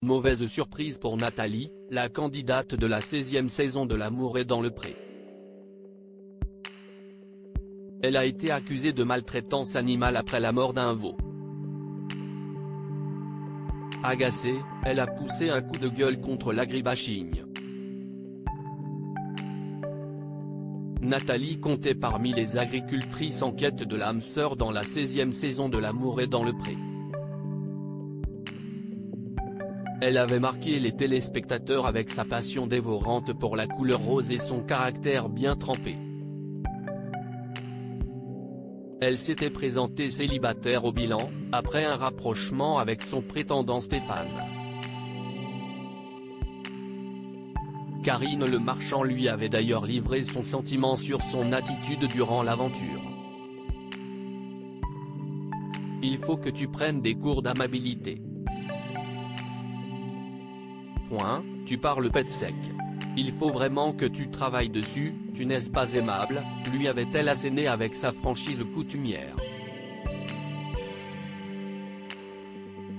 Mauvaise surprise pour Nathalie, la candidate de la 16e saison de L'amour est dans le pré. Elle a été accusée de maltraitance animale après la mort d'un veau. Agacée, elle a poussé un coup de gueule contre l'agribashing. Nathalie comptait parmi les agricultrices en quête de l'âme sœur dans la 16e saison de L'amour est dans le pré. Elle avait marqué les téléspectateurs avec sa passion dévorante pour la couleur rose et son caractère bien trempé. Elle s'était présentée célibataire au bilan, après un rapprochement avec son prétendant Stéphane. Karine Le Marchand lui avait d'ailleurs livré son sentiment sur son attitude durant l'aventure. Il faut que tu prennes des cours d'amabilité. Tu parles pète sec. Il faut vraiment que tu travailles dessus, tu n'es pas aimable, lui avait-elle asséné avec sa franchise coutumière.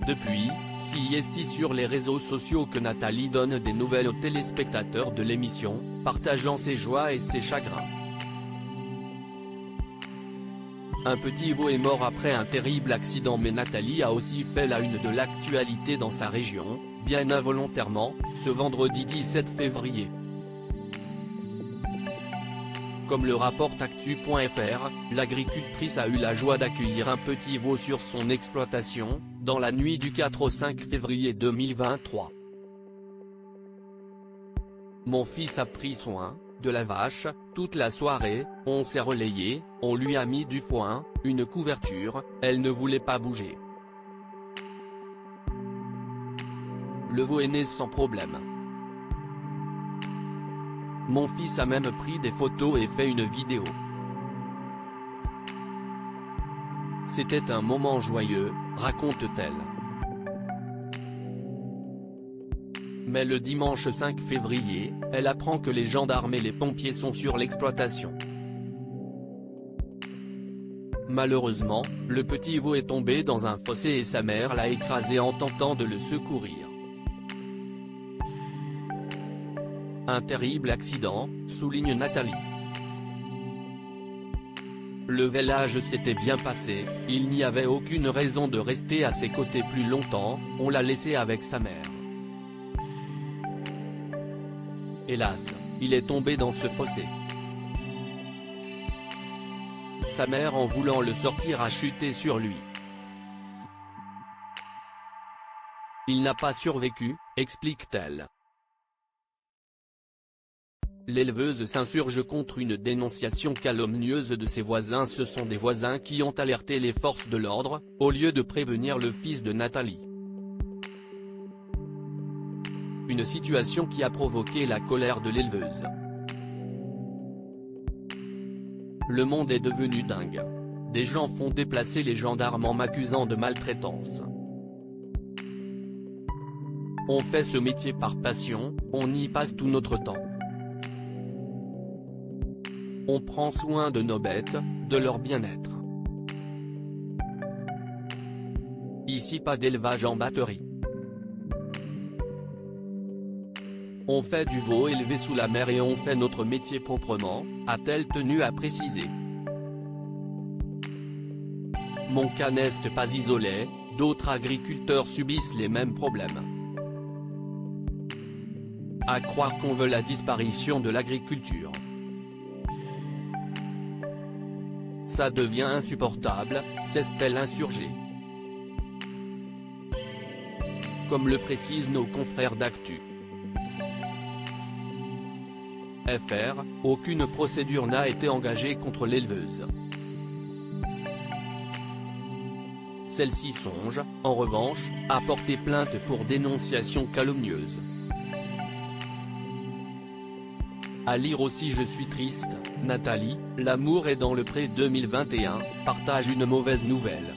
Depuis, si est sur les réseaux sociaux que Nathalie donne des nouvelles aux téléspectateurs de l'émission, partageant ses joies et ses chagrins. Un petit veau est mort après un terrible accident, mais Nathalie a aussi fait la une de l'actualité dans sa région, bien involontairement, ce vendredi 17 février. Comme le rapporte actu.fr, l'agricultrice a eu la joie d'accueillir un petit veau sur son exploitation, dans la nuit du 4 au 5 février 2023. Mon fils a pris soin de la vache, toute la soirée, on s'est relayé, on lui a mis du foin, une couverture, elle ne voulait pas bouger. Le veau est né sans problème. Mon fils a même pris des photos et fait une vidéo. C'était un moment joyeux, raconte-t-elle. Mais le dimanche 5 février, elle apprend que les gendarmes et les pompiers sont sur l'exploitation. Malheureusement, le petit veau est tombé dans un fossé et sa mère l'a écrasé en tentant de le secourir. Un terrible accident, souligne Nathalie. Le village s'était bien passé, il n'y avait aucune raison de rester à ses côtés plus longtemps, on l'a laissé avec sa mère. Hélas, il est tombé dans ce fossé. Sa mère, en voulant le sortir, a chuté sur lui. Il n'a pas survécu, explique-t-elle. L'éleveuse s'insurge contre une dénonciation calomnieuse de ses voisins. Ce sont des voisins qui ont alerté les forces de l'ordre, au lieu de prévenir le fils de Nathalie. Une situation qui a provoqué la colère de l'éleveuse. Le monde est devenu dingue. Des gens font déplacer les gendarmes en m'accusant de maltraitance. On fait ce métier par passion, on y passe tout notre temps. On prend soin de nos bêtes, de leur bien-être. Ici pas d'élevage en batterie. On fait du veau élevé sous la mer et on fait notre métier proprement, a-t-elle tenu à préciser. Mon cas n'est pas isolé, d'autres agriculteurs subissent les mêmes problèmes. À croire qu'on veut la disparition de l'agriculture. Ça devient insupportable, s'est-elle insurgée. Comme le précisent nos confrères d'Actu. FR, aucune procédure n'a été engagée contre l'éleveuse. Celle-ci songe, en revanche, à porter plainte pour dénonciation calomnieuse. À lire aussi: je suis triste, Nathalie, L'amour est dans le pré 2021, partage une mauvaise nouvelle.